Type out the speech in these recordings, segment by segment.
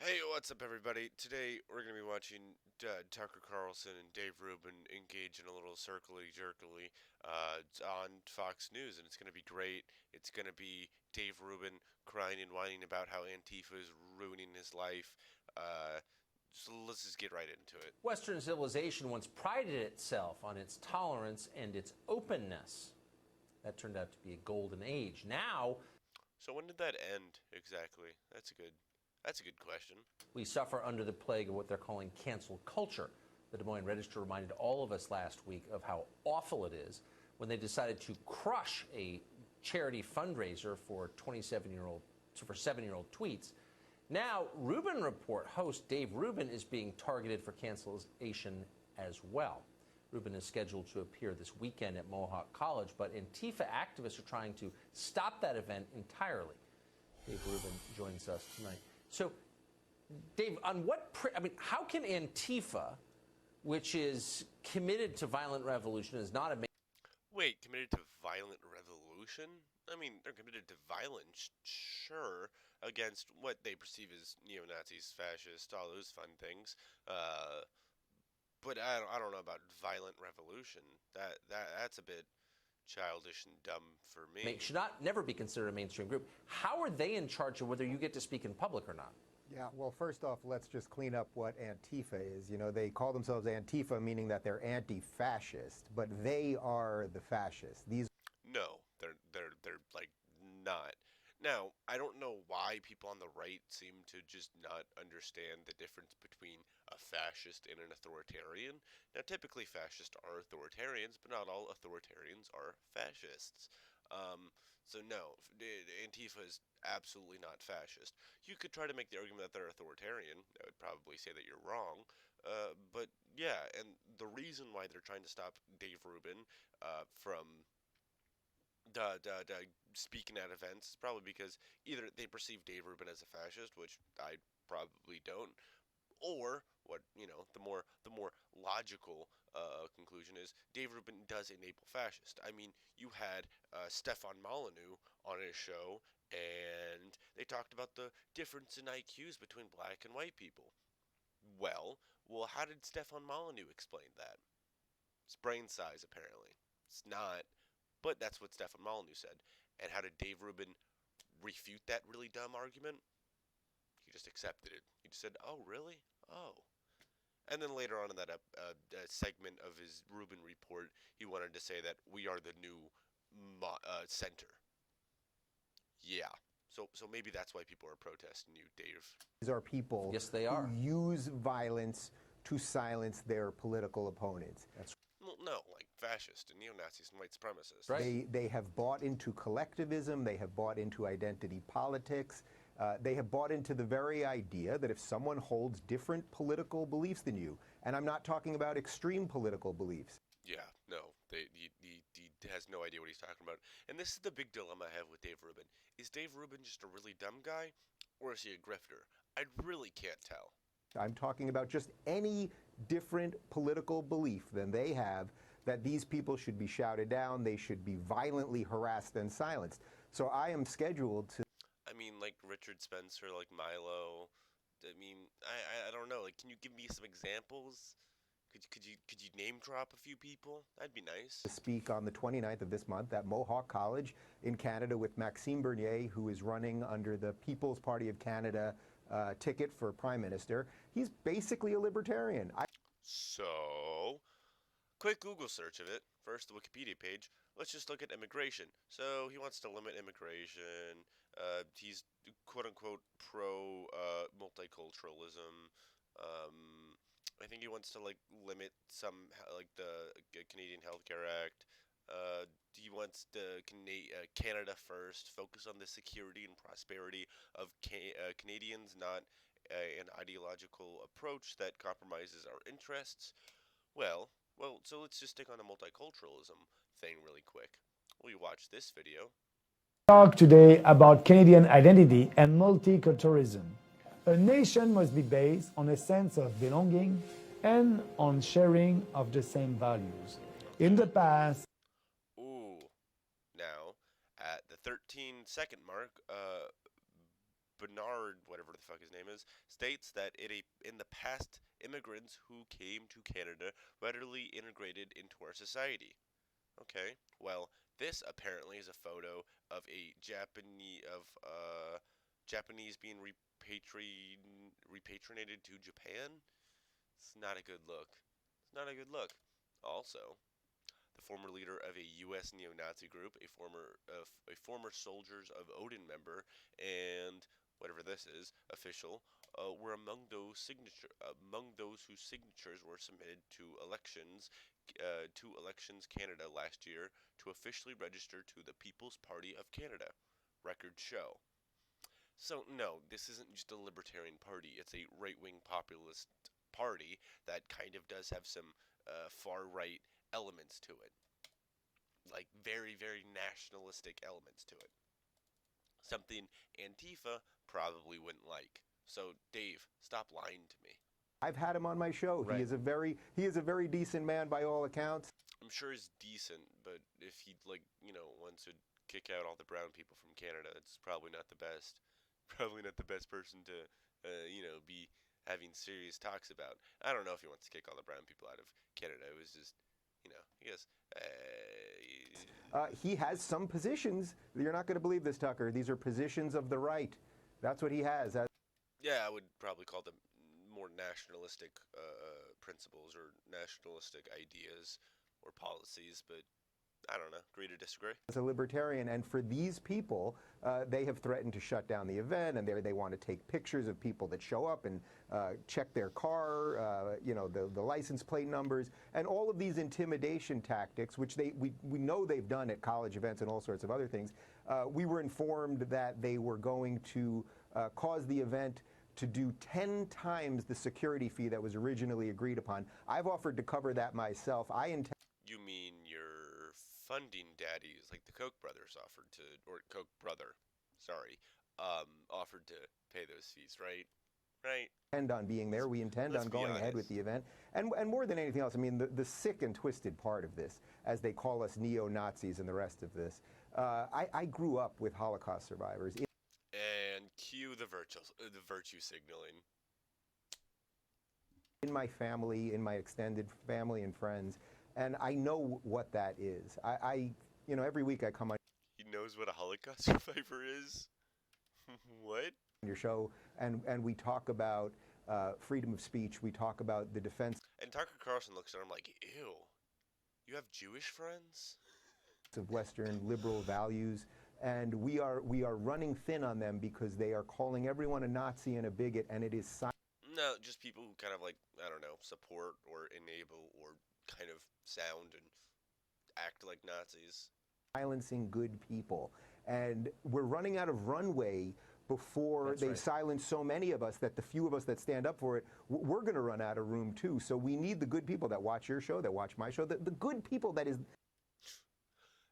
Hey, what's up, everybody? Today we're going to be watching Tucker Carlson and Dave Rubin engage in a little circly-jerkily on Fox News, and it's going to be great. It's going to be Dave Rubin crying and whining about how Antifa is ruining his life. So let's just get right into it. Western civilization once prided itself on its tolerance and its openness. That turned out to be a golden age. Now, So when did that end exactly? That's a good question. we suffer under the plague of what they're calling cancel culture. The Des Moines Register reminded all of us last week of how awful it is when they decided to crush a charity fundraiser for 7-year-old tweets. Now, Rubin Report host Dave Rubin is being targeted for cancellation as well. Rubin is scheduled to appear this weekend at Mohawk College, but Antifa activists are trying to stop that event entirely. Dave Rubin joins us tonight. So, Dave, how can Antifa, which is committed to violent revolution, is not a Wait, committed to violent revolution? I mean, they're committed to violence, sure, against what they perceive as neo-Nazis, fascists, all those fun things. Uh, but I don't know about violent revolution. That's a bit childish and dumb for me. should not never be considered a mainstream group? How are they in charge of whether you get to speak in public or not? Yeah, well, first off, let's just clean up what Antifa is. You know, they call themselves Antifa, meaning that they're anti-fascist, but they are the fascists. No, they're like not. Now, I don't know why people on the right seem to just not understand the difference between a fascist and an authoritarian. Now, typically fascists are authoritarians, but not all authoritarians are fascists. So no, Antifa is absolutely not fascist. You could try to make the argument that they're authoritarian. I would probably say that you're wrong. But yeah, and the reason why they're trying to stop Dave Rubin from speaking at events is probably because either they perceive Dave Rubin as a fascist, which I probably don't, or what the more logical conclusion is Dave Rubin does enable fascist. I mean, you had Stefan Molyneux on his show, and they talked about the difference in IQs between black and white people. Well, how did Stefan Molyneux explain that? It's brain size, apparently. It's not, but that's what Stefan Molyneux said. And how did Dave Rubin refute that really dumb argument? He just accepted it. He just said, "Oh, really? Oh." And then later on in that segment of his Rubin report, he wanted to say that we are the new center. Yeah. So maybe that's why people are protesting you, Dave. These are people Yes, they are. who use violence to silence their political opponents. Well, no, like fascists and neo-Nazis and white supremacists. Right. They have bought into collectivism. They have bought into identity politics. They have bought into the very idea that if someone holds different political beliefs than you, and I'm not talking about extreme political beliefs. Yeah, no, he has no idea what he's talking about. And this is the big dilemma I have with Dave Rubin. Is Dave Rubin just a really dumb guy, or is he a grifter? I really can't tell. I'm talking about just any different political belief than they have, that these people should be shouted down, they should be violently harassed and silenced. So I am scheduled to. I mean, like Richard Spencer, like Milo. I mean, I don't know. Like, can you give me some examples? Could you name drop a few people? That'd be nice. Speak on the 29th of this month at Mohawk College in Canada with Maxime Bernier, who is running under the People's Party of Canada ticket for Prime Minister. He's basically a libertarian. So, quick Google search of it. First, the Wikipedia page. Let's just look at immigration. So, he wants to limit immigration. He's quote-unquote pro multiculturalism. I think he wants to limit some the Canadian Healthcare Act. He wants the Canada first, focus on the security and prosperity of Canadians, not an ideological approach that compromises our interests. So let's just stick on the multiculturalism thing really quick. We watch this video. Talk today about Canadian identity and multiculturalism. A nation must be based on a sense of belonging and on sharing of the same values. In the past, Ooh. Now, at the 13-second mark, Bernard, whatever the fuck his name is, states that in the past, immigrants who came to Canada readily integrated into our society. Okay, well, this apparently is a photo of a Japanese being repatriated to Japan. It's not a good look. It's not a good look. Also, the former leader of a U.S. neo-Nazi group, a former Soldiers of Odin member, and whatever this is, official, were among those whose signatures were submitted to Elections Canada last year to officially register to the People's Party of Canada. Records show. So no, this isn't just a libertarian party. It's a right-wing populist party that kind of does have some far-right elements to it, like very, very nationalistic elements to it. Something Antifa probably wouldn't like. So Dave, stop lying to me. I've had him on my show. Right. He is a very decent man by all accounts. I'm sure he's decent, but if he wants to kick out all the brown people from Canada, it's probably not the best. Probably not the best person to, be having serious talks about. I don't know if he wants to kick all the brown people out of Canada. It was just, I guess. He has some positions. You're not going to believe this, Tucker. These are positions of the right. That's what he has. Yeah, I would probably call them more nationalistic principles or nationalistic ideas or policies, but I don't know. Agree to disagree? As a libertarian, and for these people, they have threatened to shut down the event, and they want to take pictures of people that show up and check their car, the license plate numbers, and all of these intimidation tactics, which we know they've done at college events and all sorts of other things. We were informed that they were going to cause the event to do 10 times the security fee that was originally agreed upon. I've offered to cover that myself. You mean your funding daddies, like the Koch brothers Koch brother, offered to pay those fees, right? Right. Intend on being there. We intend on going ahead with the event. And more than anything else, I mean, the sick and twisted part of this, as they call us neo-Nazis and the rest of this, I grew up with Holocaust survivors. And cue the virtue signaling. In my family, in my extended family and friends, and I know what that is. Every week I come on He knows what a Holocaust survivor is? What? your show, and we talk about freedom of speech. We talk about the defense And Tucker Carlson looks at him like, ew, you have Jewish friends? of Western liberal values, and we are running thin on them because they are calling everyone a Nazi and a bigot, and it is No, just people who kind of support or enable or kind of sound and act like Nazis. silencing good people. And we're running out of runway before they silence so many of us that the few of us that stand up for it, we're going to run out of room too. So we need the good people that watch your show, that watch my show, the good people that is...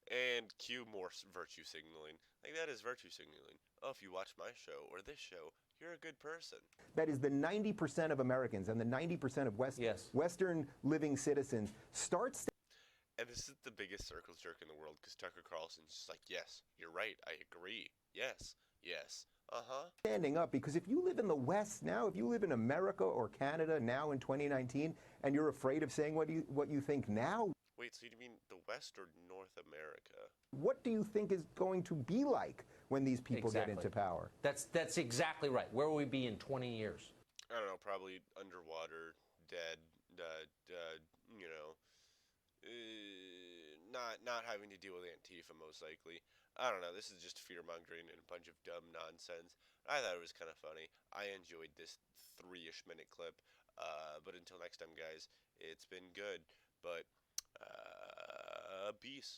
And cue more virtue signaling. Like, that is virtue signaling. Oh, if you watch my show or this show, you're a good person. That is the 90% of Americans and the 90% of Western living citizens And this is the biggest circle jerk in the world because Tucker Carlson's just like, yes, you're right, I agree. Yes, yes, standing up, because if you live in the West now, if you live in America or Canada now in 2019, and you're afraid of saying what you think now... Wait, so you mean the West or North America? What do you think is going to be like when these people get into power? That's exactly right. Where will we be in 20 years? I don't know, probably underwater, dead, not having to deal with Antifa, most likely. I don't know, this is just fear-mongering and a bunch of dumb nonsense. I thought it was kind of funny. I enjoyed this 3-ish minute clip, but until next time, guys, it's been good, but peace.